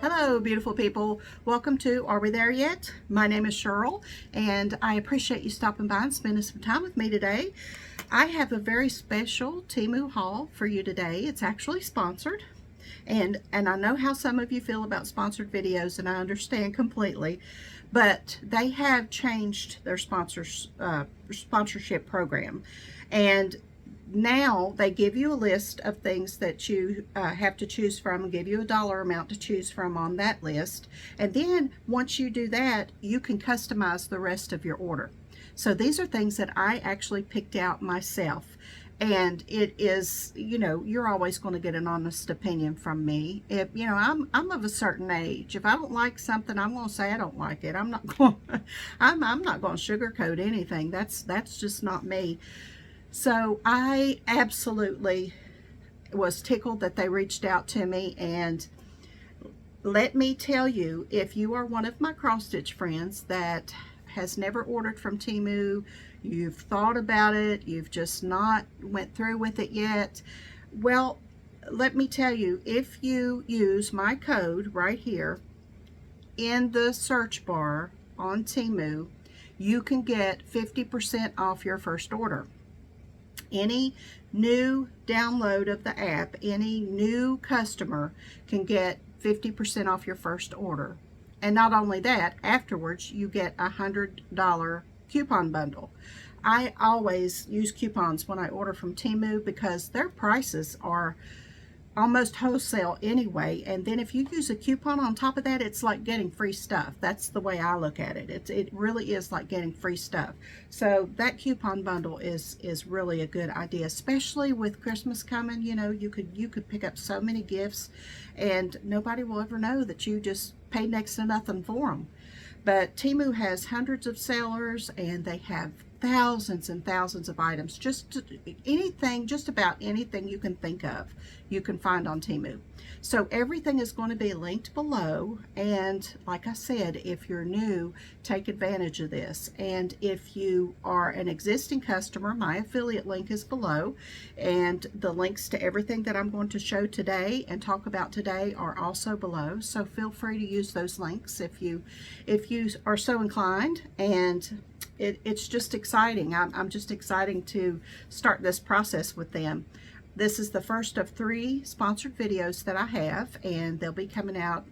Hello, beautiful people. Welcome to Are We There Yet? My name is Cheryl, and I appreciate you stopping by and spending some time with me today. I have a very special Temu haul for you today. It's actually sponsored, and I know how some of you feel about sponsored videos, and I understand completely, but they have changed their sponsorship program, and now they give you a list of things that you have to choose from and give you a dollar amount to choose from on that list. And then once you do that, you can customize the rest of your order. So these are things that I actually picked out myself. And it is, you're always going to get an honest opinion from me. If, I'm of a certain age. If I don't like something, I'm going to say I don't like it. I'm not going, I'm not going to sugarcoat anything. That's just not me. So I absolutely was tickled that they reached out to me, and let me tell you, if you are one of my cross-stitch friends that has never ordered from Temu, you've thought about it, you've just not went through with it yet, well, let me tell you, if you use my code right here in the search bar on Temu, you can get 50% off your first order. Any new download of the app, any new customer can get 50% off your first order. And not only that, afterwards you get a $100 coupon bundle. I always use coupons when I order from Temu because their prices are almost wholesale anyway, and then if you use a coupon on top of that, it's like getting free stuff. That's the way I look at it. It really is like getting free stuff. So that coupon bundle is really a good idea, especially with Christmas coming. You could pick up so many gifts and nobody will ever know that you just paid next to nothing for them. But Temu has hundreds of sellers, and they have thousands and thousands of items. Just about anything you can think of, you can find on Temu. So everything is going to be linked below, and like I said, if you're new, take advantage of this. And if you are an existing customer, my affiliate link is below, and the links to everything that I'm going to show today and talk about today are also below. So feel free to use those links if you are so inclined. And it's just exciting. I'm just excited to start this process with them. This is the first of 3 sponsored videos that I have, and they'll be coming out,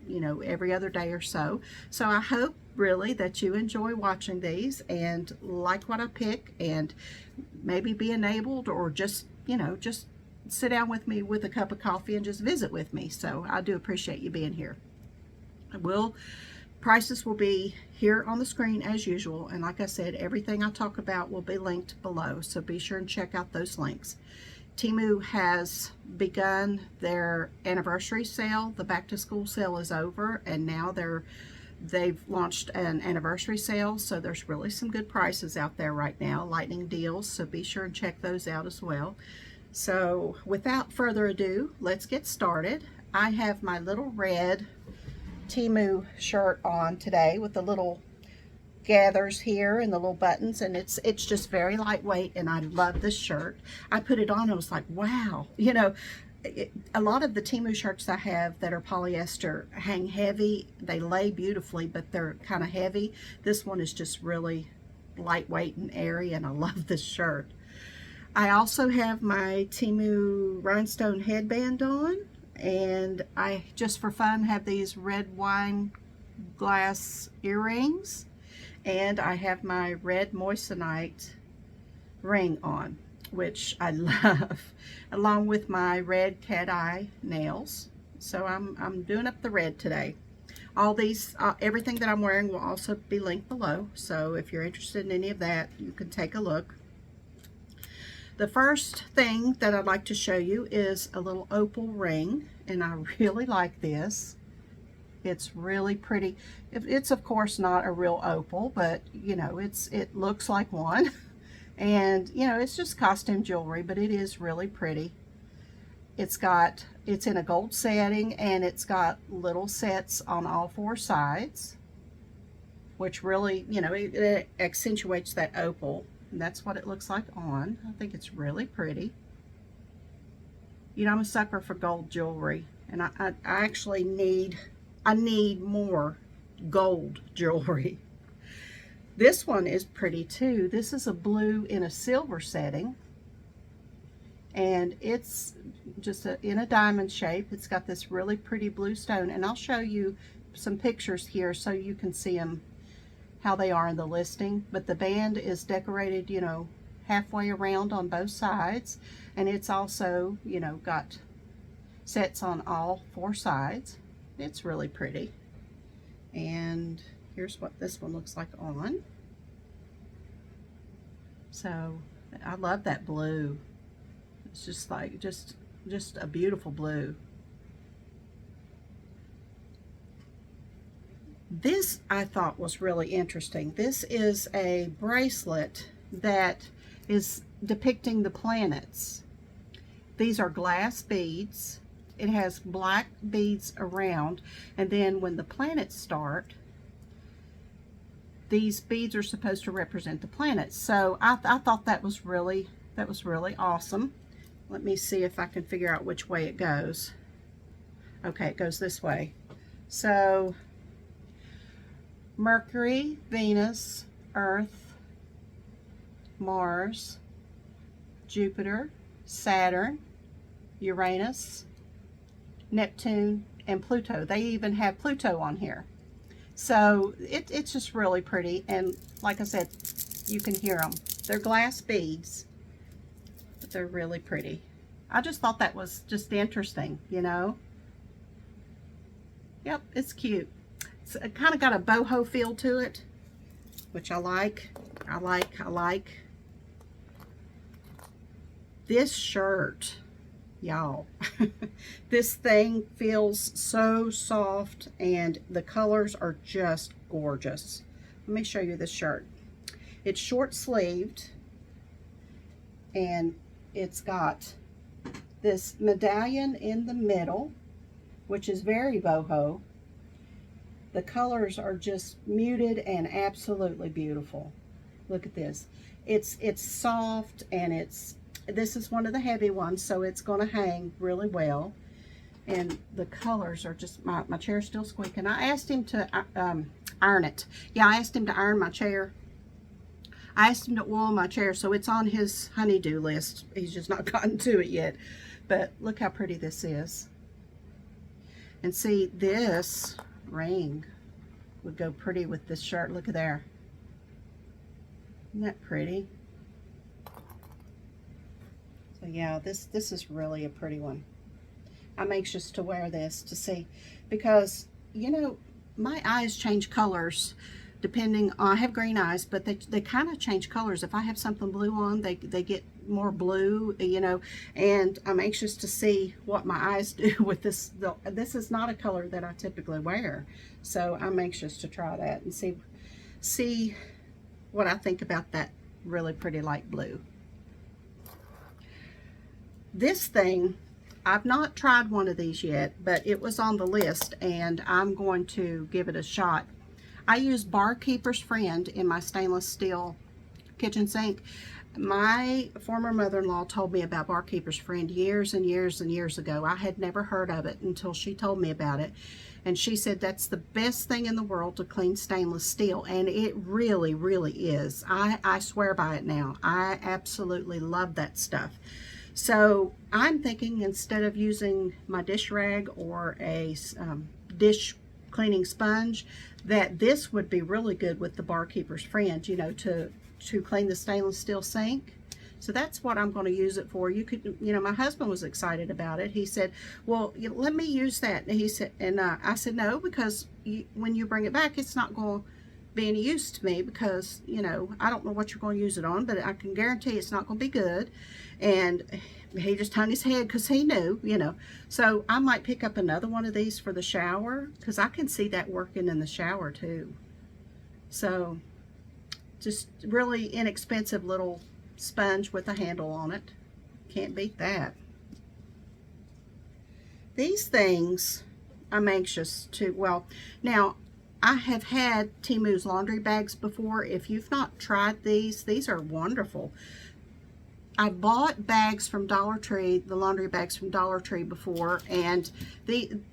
every other day or so. So I hope really that you enjoy watching these and like what I pick, and maybe be enabled, or just sit down with me with a cup of coffee and just visit with me. So I do appreciate you being here. Prices will be here on the screen as usual, and like I said, everything I talk about will be linked below, so be sure and check out those links. Temu has begun their anniversary sale. The back to school sale is over, and now they've launched an anniversary sale, so there's really some good prices out there right now, lightning deals, so be sure and check those out as well. So without further ado, let's get started. I have my little red Temu shirt on today with the little gathers here and the little buttons, and it's just very lightweight, and I love this shirt. I put it on and I was like, wow. A lot of the Temu shirts I have that are polyester hang heavy. They lay beautifully, but they're kind of heavy. This one is just really lightweight and airy, and I love this shirt. I also have my Temu rhinestone headband on, and I just for fun have these red wine glass earrings, and I have my red moissanite ring on, which I love, along with my red cat eye nails. So I'm doing up the red today. All these, everything that I'm wearing will also be linked below, so if you're interested in any of that, you can take a look. The first thing that I'd like to show you is a little opal ring, and I really like this. It's really pretty. It's of course not a real opal, but it looks like one. And it's just costume jewelry, but it is really pretty. It's in a gold setting, and it's got little sets on all 4 sides, which really, it accentuates that opal. And that's what it looks like on. I think it's really pretty. I'm a sucker for gold jewelry, and I actually need I need more gold jewelry. This one is pretty too. This is a blue in a silver setting, and it's just in a diamond shape. It's got this really pretty blue stone, and I'll show you some pictures here so you can see them, how they are in the listing. But the band is decorated, you know, halfway around on both sides, and it's also, you know, got sets on all 4 sides. It's really pretty. And here's what this one looks like on. So I love that blue. It's just like just a beautiful blue. This I thought was really interesting. This is a bracelet that is depicting the planets. These are glass beads. It has black beads around, and then when the planets start, these beads are supposed to represent the planets. So I thought that was really awesome. Let me see if I can figure out which way it goes. Okay, it goes this way. So Mercury, Venus, Earth, Mars, Jupiter, Saturn, Uranus, Neptune, and Pluto. They even have Pluto on here. So it's just really pretty. And like I said, you can hear them. They're glass beads, but they're really pretty. I just thought that was just interesting, you know. Yep, it's cute. It's kind of got a boho feel to it, which I like. I like. This shirt, y'all. This thing feels so soft, and the colors are just gorgeous. Let me show you this shirt. It's short sleeved, and it's got this medallion in the middle, which is very boho. The colors are just muted and absolutely beautiful. Look at this. It's soft, and this is one of the heavy ones, so it's going to hang really well. And the colors are just, my chair's still squeaking. I asked him to iron it. Yeah, I asked him to iron my chair. I asked him to oil my chair, so it's on his honey-do list. He's just not gotten to it yet. But look how pretty this is. And see, this ring would go pretty with this shirt. Look at there. Isn't that pretty? So yeah, this is really a pretty one. I'm anxious to wear this to see, because, you know, my eyes change colors depending on, I have green eyes, but they kind of change colors. If I have something blue on, they get more blue, you know, and I'm anxious to see what my eyes do with this. This is not a color that I typically wear, so I'm anxious to try that and see what I think about that really pretty light blue. This thing, I've not tried one of these yet, but it was on the list, and I'm going to give it a shot. I use Barkeeper's Friend in my stainless steel kitchen sink. My former mother-in-law told me about Barkeeper's Friend years and years and years ago. I had never heard of it until she told me about it. And she said that's the best thing in the world to clean stainless steel. And it really, really is. I swear by it now. I absolutely love that stuff. So I'm thinking, instead of using my dish rag or a dish cleaning sponge, that this would be really good with the Barkeeper's Friend, you know, to clean the stainless steel sink. So that's what I'm going to use it for. You could, you know, my husband was excited about it. He said, well, let me use that. And he said, and I said, no, because when you bring it back, it's not going to be any use to me, because, you know, I don't know what you're going to use it on, but I can guarantee it's not going to be good. And he just hung his head because he knew, you know. So I might pick up another one of these for the shower, because I can see that working in the shower too. So just really inexpensive little sponge with a handle on it. Can't beat that. These things I'm anxious to, well, now I have had Temu's laundry bags before. If you've not tried these are wonderful. I bought bags from Dollar Tree, the laundry bags from Dollar Tree before, and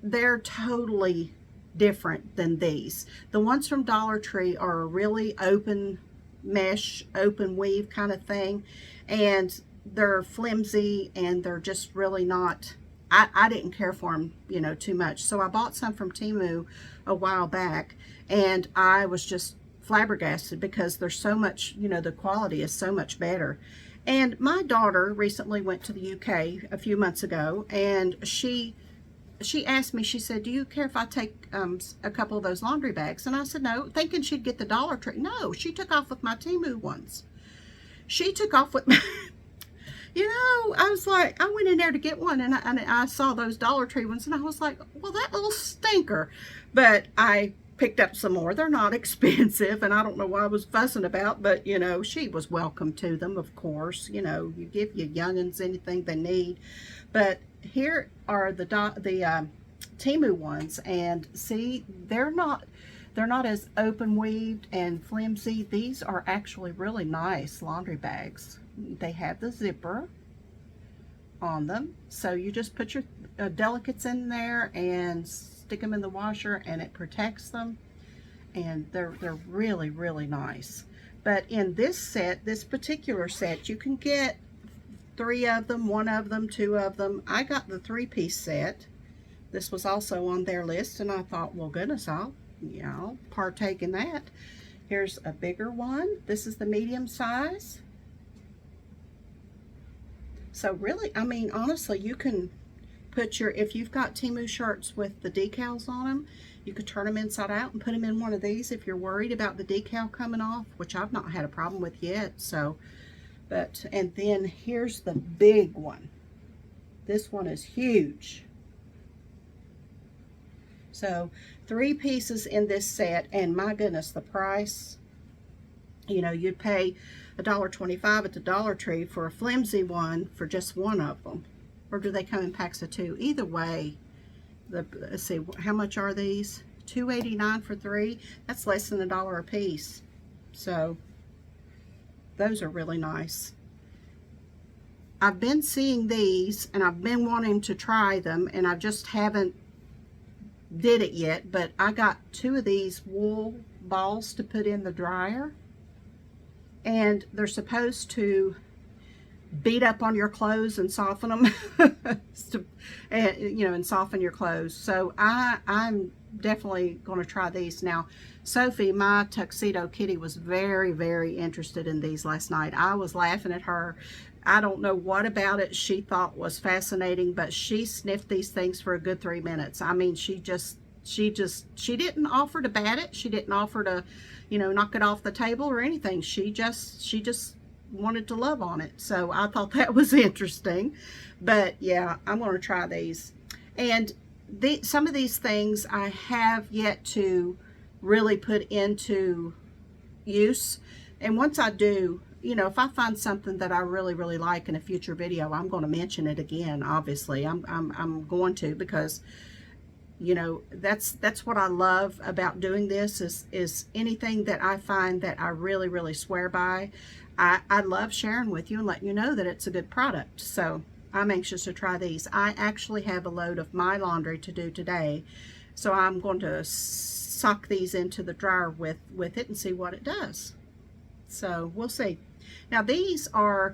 they're totally different than these. The ones from Dollar Tree are a really open mesh, open weave kind of thing, and they're flimsy and they're just really not, I didn't care for them, you know, too much. So I bought some from Temu a while back, and I was just flabbergasted because they're so much, you know, the quality is so much better. And my daughter recently went to the UK a few months ago, and she asked me, she said, do you care if I take a couple of those laundry bags? And I said, no, thinking she'd get the Dollar Tree. No, she took off with my Temu ones. She took off with my, you know, I was like, I went in there to get one, and I saw those Dollar Tree ones, and I was like, well, that little stinker. But I picked up some more. They're not expensive, and I don't know what I was fussing about, but, you know, she was welcome to them, of course. You know, you give your youngins anything they need. But here are the Temu ones, and see, they're not as open weaved and flimsy. These are actually really nice laundry bags. They have the zipper on them, so you just put your delicates in there and stick them in the washer, and it protects them, and they're really, really nice. But in this set, this particular set, you can get 3 of them, 1 of them, 2 of them. I got the 3-piece set. This was also on their list, and I thought, well, goodness, I'll partake in that. Here's a bigger one. This is the medium size. So really, I mean, honestly, you can put your, if you've got Temu shirts with the decals on them, you could turn them inside out and put them in one of these if you're worried about the decal coming off, which I've not had a problem with yet. So, but, and then here's the big one. This one is huge. So 3 pieces in this set, and my goodness, the price, you know, you'd pay $1.25 at the Dollar Tree for a flimsy one for just 1 of them. Or do they come in packs of 2? Either way, let's see, how much are these? $2.89 for 3. That's less than $1 a piece. So those are really nice. I've been seeing these, and I've been wanting to try them, and I just haven't did it yet. But I got 2 of these wool balls to put in the dryer, and they're supposed to beat up on your clothes and soften them, and, you know, and soften your clothes. So I'm definitely going to try these. Now, Sophie, my tuxedo kitty, was very, very interested in these last night. I was laughing at her. I don't know what about it she thought was fascinating, but she sniffed these things for a good 3 minutes. I mean, she didn't offer to bat it. She didn't offer to, you know, knock it off the table or anything. She just wanted to love on it. So I thought that was interesting. But yeah, I'm going to try these. And some of these things I have yet to really put into use. And once I do, you know, if I find something that I really, really like in a future video, I'm going to mention it again. Obviously, I'm going to, because, you know, that's what I love about doing this, is anything that I find that I really, really swear by, I love sharing with you and letting you know that it's a good product. So I'm anxious to try these. I actually have a load of my laundry to do today, so I'm going to sock these into the dryer with it and see what it does. So we'll see. Now these are,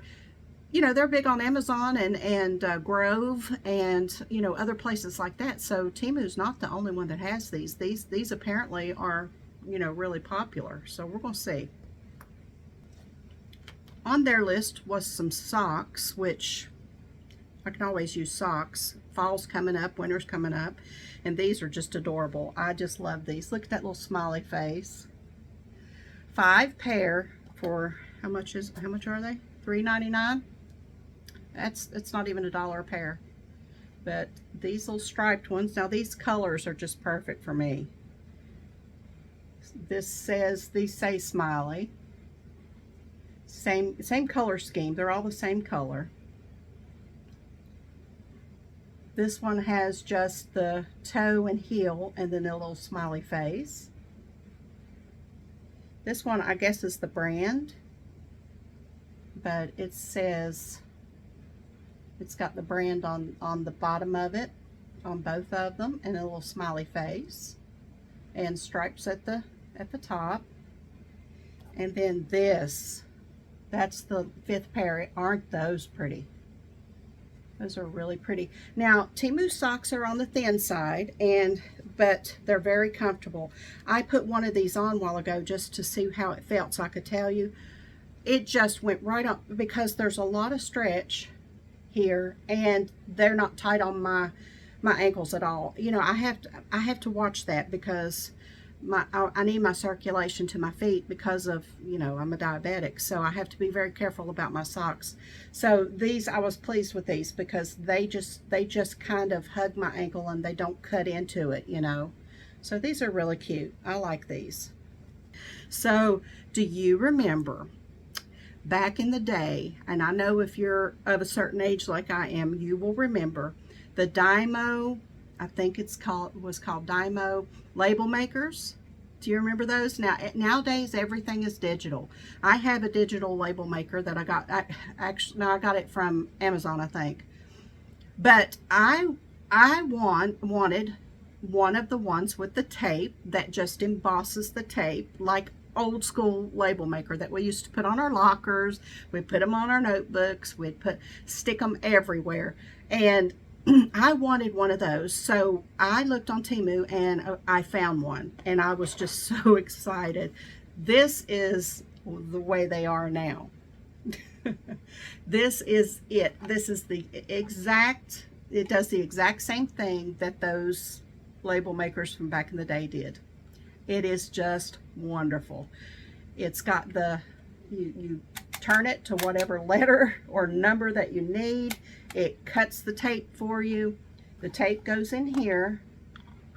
you know, they're big on Amazon and Grove and, you know, other places like that. So Temu's not the only one that has these. These apparently are, you know, really popular. So we're going to see. On their list was some socks, which I can always use socks. Fall's coming up, winter's coming up, and these are just adorable. I just love these. Look at that little smiley face. 5 pair for how much are they? $3.99. It's not even $1 a pair. But these little striped ones, now these colors are just perfect for me. These say Smiley. Same color scheme. They're all the same color. This one has just the toe and heel and then a little smiley face. This one, I guess, is the brand, but it says, it's got the brand on the bottom of it, on both of them, and a little smiley face. and stripes at the top. And then this, that's the 5th pair. Aren't those pretty? Those are really pretty. Now, Temu socks are on the thin side, but they're very comfortable. I put one of these on a while ago just to see how it felt, so I could tell you. It just went right on, because there's a lot of stretch here, and they're not tight on my ankles at all. You know, I have to watch that, because I need my circulation to my feet, because of, you know, I'm a diabetic, so I have to be very careful about my socks. So these, I was pleased with these, because they just kind of hug my ankle and they don't cut into it, you know. So these are really cute. I like these. So do you remember back in the day, and I know if you're of a certain age like I am, you will remember the Dymo, I think was called Dymo label makers. Do you remember those? Nowadays everything is digital. I have a digital label maker that I got, I got it from Amazon, I think. But I wanted one of the ones with the tape that just embosses the tape, like old school label maker that we used to put on our lockers. We'd put them on our notebooks. We'd stick them everywhere. And I wanted one of those, so I looked on Temu and I found one, and I was just so excited. This is the way they are now. This is it. This is the exact, it does the exact same thing that those label makers from back in the day did. It is just wonderful. It's got the, you turn it to whatever letter or number that you need. It cuts the tape for you. The tape goes in here,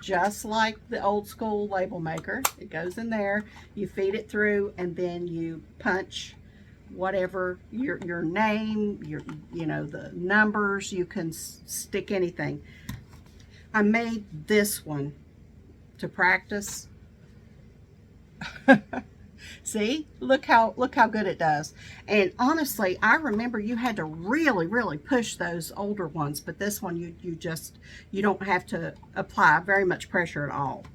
just like the old school label maker. It goes in there, you feed it through, and then you punch whatever, your name, you know, the numbers. You can stick anything. I made this one to practice. See, look how good it does. And honestly, I remember you had to really push those older ones, but this one you don't have to apply very much pressure at all.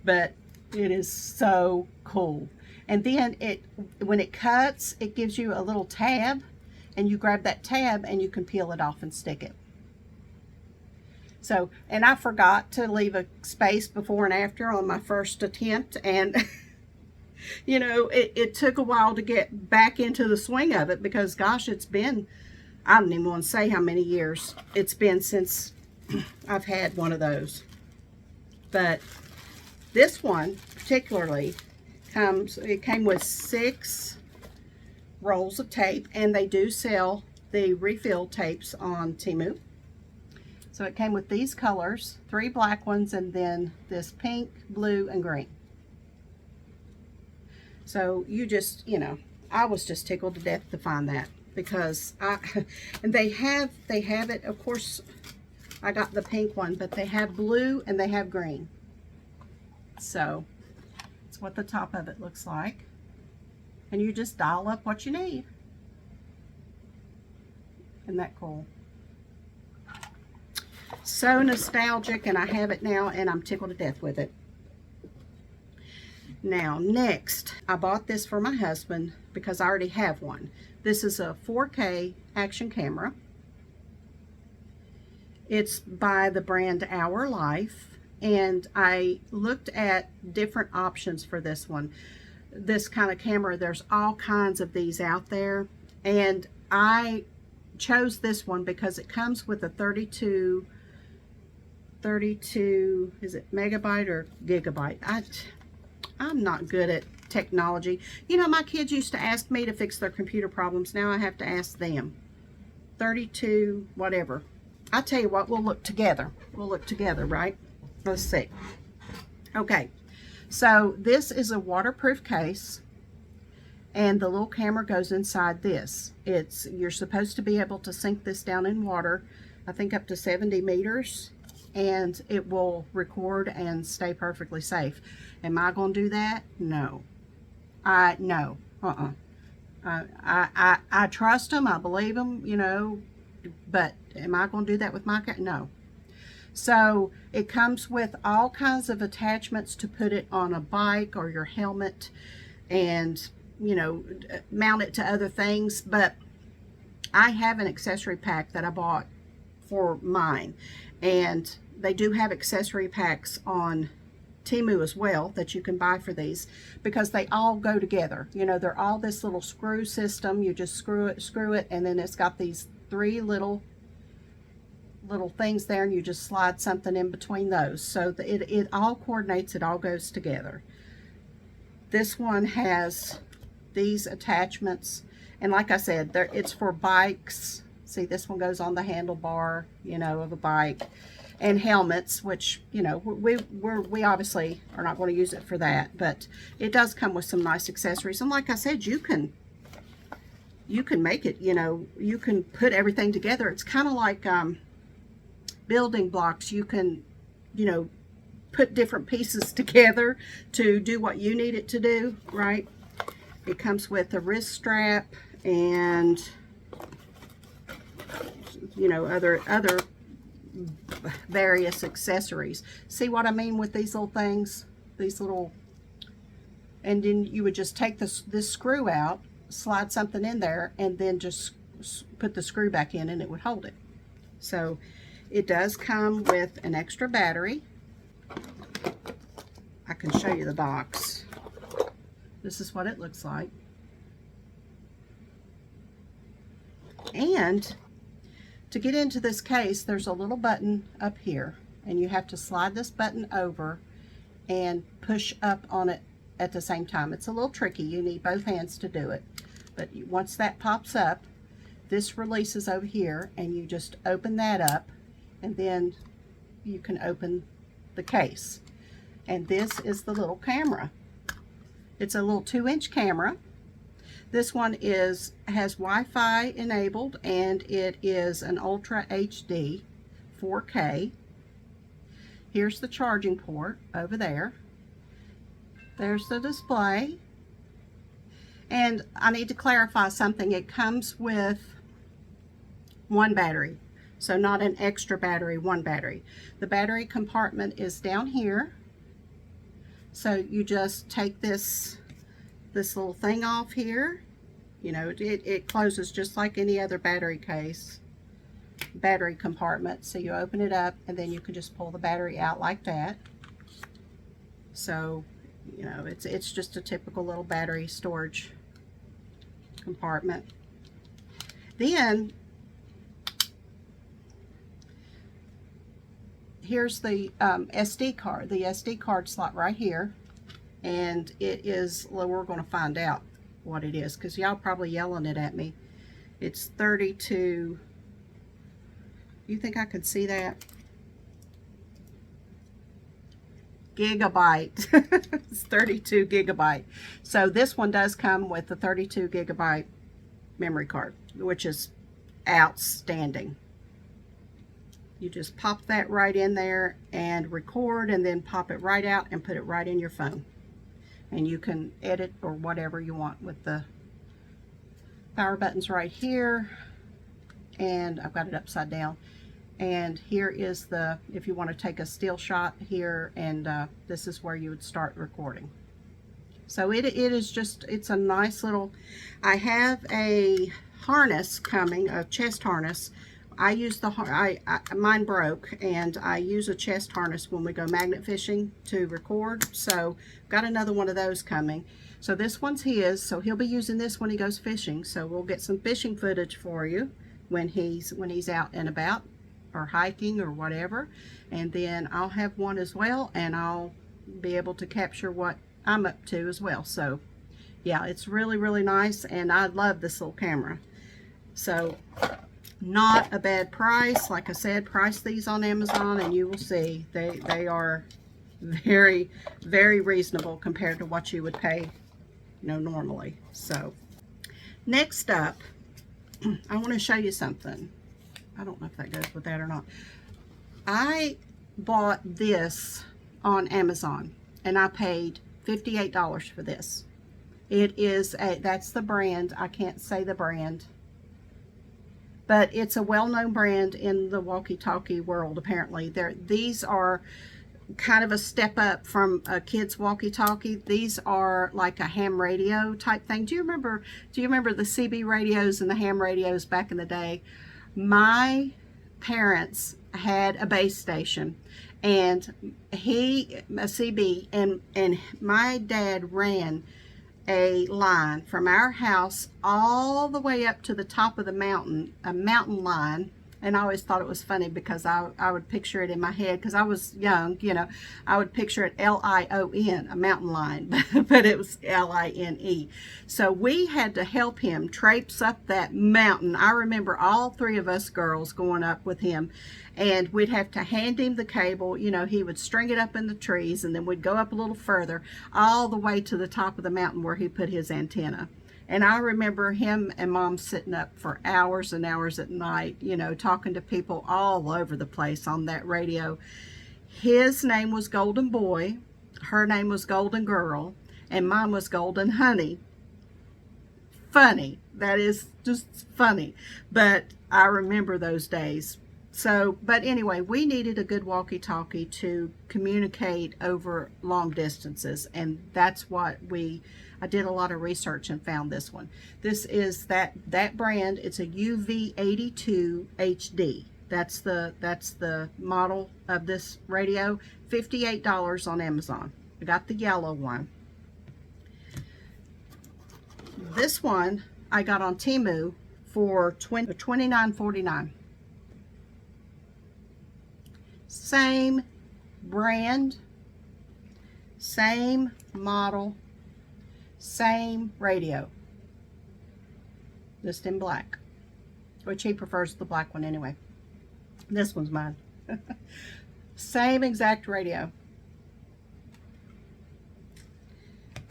But it is so cool. And then when it cuts, it gives you a little tab, and you grab that tab and you can peel it off and stick it. So, and I forgot to leave a space before and after on my first attempt, and you know, it took a while to get back into the swing of it, because gosh, it's been, I don't even want to say how many years it's been since I've had one of those. But this one particularly it came with 6 rolls of tape, and they do sell the refill tapes on Temu. So it came with these colors, 3 black ones, and then this pink, blue, and green. So you just, you know, I was just tickled to death to find that, because and they have it, of course, I got the pink one, but they have blue and they have green. So it's what the top of it looks like. And you just dial up what you need. Isn't that cool? So nostalgic, and I have it now, and I'm tickled to death with it. Now, next, I bought this for my husband because I already have one. This is a 4K action camera. It's by the brand Our Life, and I looked at different options for this one. This kind of camera, there's all kinds of these out there, and I chose this one because it comes with a 32, is it megabyte or gigabyte? I'm not good at technology. You know, my kids used to ask me to fix their computer problems. Now I have to ask them. 32, whatever. I tell you what, we'll look together. We'll look together, right? Let's see. Okay, so this is a waterproof case, and the little camera goes inside this. You're supposed to be able to sink this down in water, I think up to 70 meters, and it will record and stay perfectly safe. Am I going to do that? No. No. I trust them. I believe them, you know, but am I going to do that with my cat? No. So it comes with all kinds of attachments to put it on a bike or your helmet, and you know, mount it to other things. But I have an accessory pack that I bought for mine, and they do have accessory packs on Temu as well that you can buy for these, because they all go together. You know, they're all this little screw system. You just screw it, and then it's got these three little things there, and you just slide something in between those. So it all coordinates, it all goes together. This one has these attachments, and like I said, it's for bikes. See, this one goes on the handlebar, you know, of a bike, and helmets, which, you know, we obviously are not going to use it for that, but it does come with some nice accessories. And like I said, you can make it, you know, you can put everything together. It's kind of like building blocks. You can, you know, put different pieces together to do what you need it to do, right? It comes with a wrist strap and, you know, other various accessories. See what I mean with these little things? These little, and then you would just take this screw out, slide something in there, and then just put the screw back in, and it would hold it. So it does come with an extra battery. I can show you the box. This is what it looks like. And to get into this case, there's a little button up here, and you have to slide this button over and push up on it at the same time. It's a little tricky. You need both hands to do it. But once that pops up, this releases over here, and you just open that up, and then you can open the case. And this is the little camera. It's a little 2-inch camera. This one has Wi-Fi enabled, and it is an Ultra HD 4K. Here's the charging port over there. There's the display. And I need to clarify something. It comes with one battery. So not an extra battery, one battery. The battery compartment is down here. So you just take this little thing off here. You know, it closes just like any other battery compartment. So you open it up, and then you can just pull the battery out like that. So, you know, it's just a typical little battery storage compartment. Then here's the SD card. The SD card slot right here, and it is, well, we're going to find out what it is, because y'all probably yelling it at me. It's 32. You think I could see that? Gigabyte. It's 32 gigabyte. So this one does come with the 32 gigabyte memory card, which is outstanding. You just pop that right in there and record, and then pop it right out and put it right in your phone. And you can edit or whatever you want with the power buttons right here. And I've got it upside down. And here is the, if you want to take a still shot here, and this is where you would start recording. So it is just, it's a nice little, I have a harness coming, a chest harness. I use mine broke, and I use a chest harness when we go magnet fishing to record. So got another one of those coming. So this one's his, so he'll be using this when he goes fishing. So we'll get some fishing footage for you when he's out and about, or hiking or whatever. And then I'll have one as well, and I'll be able to capture what I'm up to as well. So yeah, it's really, really nice, and I love this little camera. So not a bad price. Like I said, price these on Amazon, and you will see they are very, very reasonable compared to what you would pay, you know, normally. So next up, I want to show you something. I don't know if that goes with that or not. I bought this on Amazon, and I paid $58 for this. It is that's the brand. I can't say the brand, but it's a well-known brand in the walkie-talkie world. Apparently, these are kind of a step up from a kid's walkie-talkie. These are like a ham radio type thing. Do you remember the CB radios and the ham radios back in the day? My parents had a base station, and a CB, and my dad ran a line from our house all the way up to the top of the mountain, a mountain line. And I always thought it was funny because I would picture it in my head, because I was young, you know, I would picture it Lion, a mountain lion, but it was Line. So we had to help him traipse up that mountain. I remember all three of us girls going up with him, and we'd have to hand him the cable. You know, he would string it up in the trees, and then we'd go up a little further, all the way to the top of the mountain where he put his antenna. And I remember him and Mom sitting up for hours and hours at night, you know, talking to people all over the place on that radio. His name was Golden Boy, her name was Golden Girl, and mine was Golden Honey. Funny. That is just funny. But I remember those days. So, but anyway, we needed a good walkie-talkie to communicate over long distances, and that's what I did a lot of research and found this one. This is that brand. It's a UV82 HD. That's the model of this radio. $58 on Amazon. I got the yellow one. This one I got on Temu for $29.49. Same brand, same model, same radio, just in black, which he prefers the black one anyway. This one's mine. Same exact radio.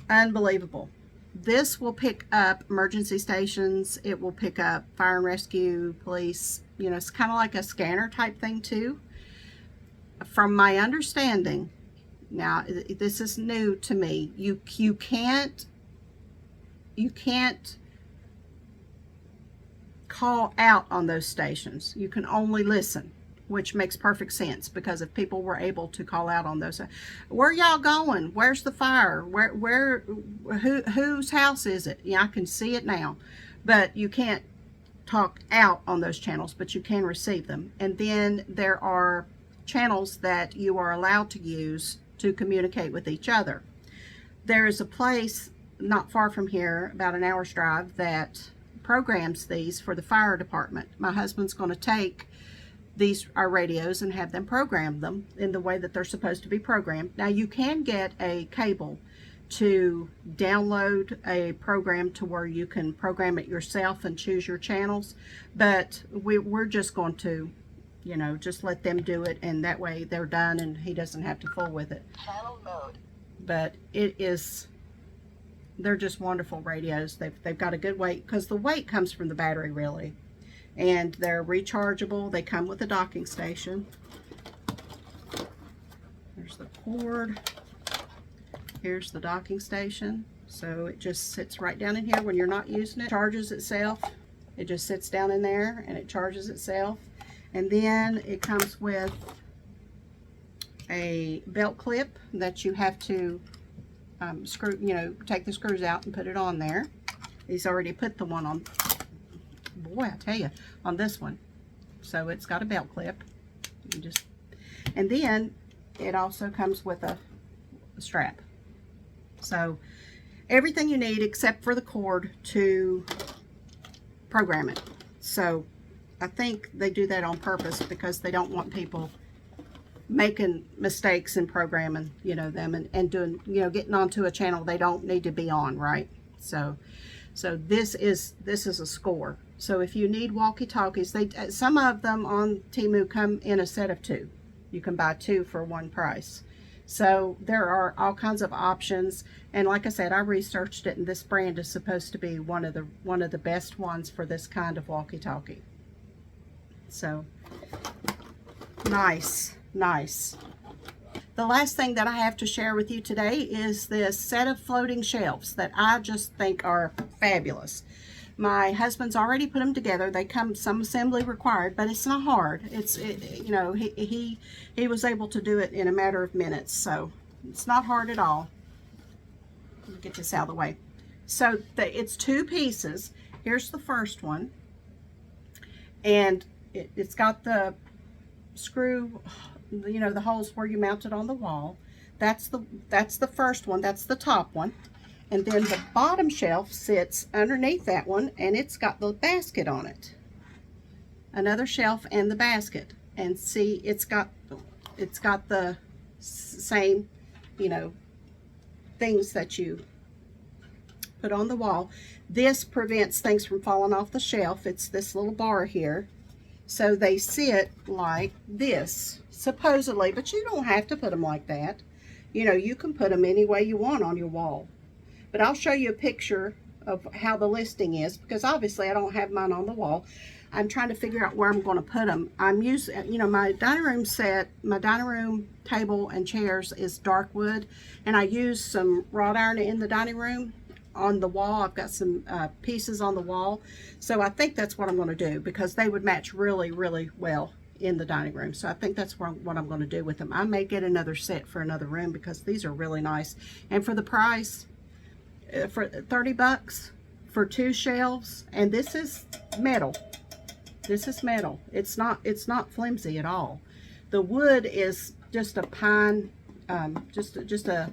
Unbelievable. This will pick up emergency stations. It will pick up fire and rescue, police. You know, it's kind of like a scanner type thing too. From my understanding, now this is new to me, you can't call out on those stations. You can only listen, which makes perfect sense, because if people were able to call out on those, where y'all going? Where's the fire? Whose house is it? Yeah, I can see it now, but you can't talk out on those channels, but you can receive them. And then there are channels that you are allowed to use to communicate with each other. There is a place not far from here, about an hour's drive, that programs these for the fire department. My husband's going to take our radios and have them program them in the way that they're supposed to be programmed. Now, you can get a cable to download a program to where you can program it yourself and choose your channels, but we're just going to, you know, just let them do it, and that way they're done and he doesn't have to fool with it. Channel mode. But they're just wonderful radios. They've got a good weight, because the weight comes from the battery really, and they're rechargeable. They come with a docking station. There's the cord. Here's the docking station. So it just sits right down in here when you're not using it. Charges itself. It just sits down in there and it charges itself. And then it comes with a belt clip that you have to screw, you know, take the screws out and put it on there. He's already put the one on, boy, I tell you, on this one. So it's got a belt clip. And then it also comes with a strap. So everything you need except for the cord to program it. So I think they do that on purpose, because they don't want people making mistakes in programming, you know, them and doing, you know, getting onto a channel they don't need to be on, right? So this is a score. So if you need walkie-talkies, some of them on Temu come in a set of 2. You can buy 2 for one price. So there are all kinds of options, and like I said, I researched it, and this brand is supposed to be one of the best ones for this kind of walkie-talkie. So nice. The last thing that I have to share with you today is this set of floating shelves that I just think are fabulous. My husband's already put them together. They come some assembly required, but it's not hard. You know, he was able to do it in a matter of minutes, so it's not hard at all. Let me get this out of the way. So it's 2 pieces. Here's the first one, and it's got the screw, you know, the holes where you mount it on the wall. That's the first one. That's the top one. And then the bottom shelf sits underneath that one, and it's got the basket on it. Another shelf and the basket. And see, it's got the same, you know, things that you put on the wall. This prevents things from falling off the shelf. It's this little bar here. So they sit like this, supposedly, but you don't have to put them like that. You know, you can put them any way you want on your wall. But I'll show you a picture of how the listing is, because obviously I don't have mine on the wall. I'm trying to figure out where I'm going to put them. I'm using, you know, my dining room set, my dining room table and chairs is dark wood, and I use some wrought iron in the dining room on the wall. I've got some pieces on the wall, so I think that's what I'm going to do, because they would match really, really well in the dining room. So I think that's what I'm going to do with them. I may get another set for another room, because these are really nice, and for the price, for 30 bucks for 2 shelves, and this is metal. This is metal. It's not flimsy at all. The wood is just a pine, just a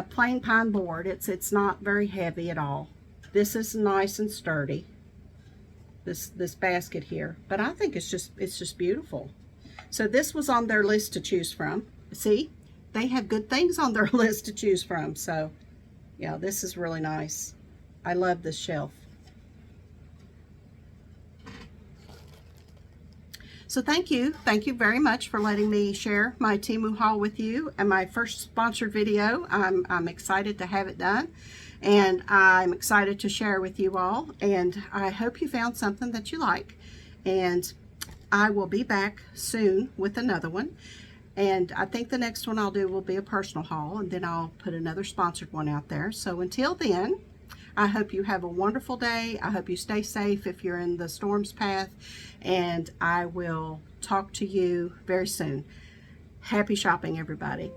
plain pine board. It's not very heavy at all. This is nice and sturdy. This basket here, but I think it's just beautiful. So this was on their list to choose from. See, they have good things on their list to choose from. So yeah, this is really nice. I love this shelf. So thank you very much for letting me share my Temu haul with you, and my first sponsored video. I'm excited to have it done, and I'm excited to share with you all, and I hope you found something that you like, and I will be back soon with another one. And I think the next one I'll do will be a personal haul, and then I'll put another sponsored one out there. So until then, I hope you have a wonderful day. I hope you stay safe if you're in the storm's path, and I will talk to you very soon. Happy shopping, everybody.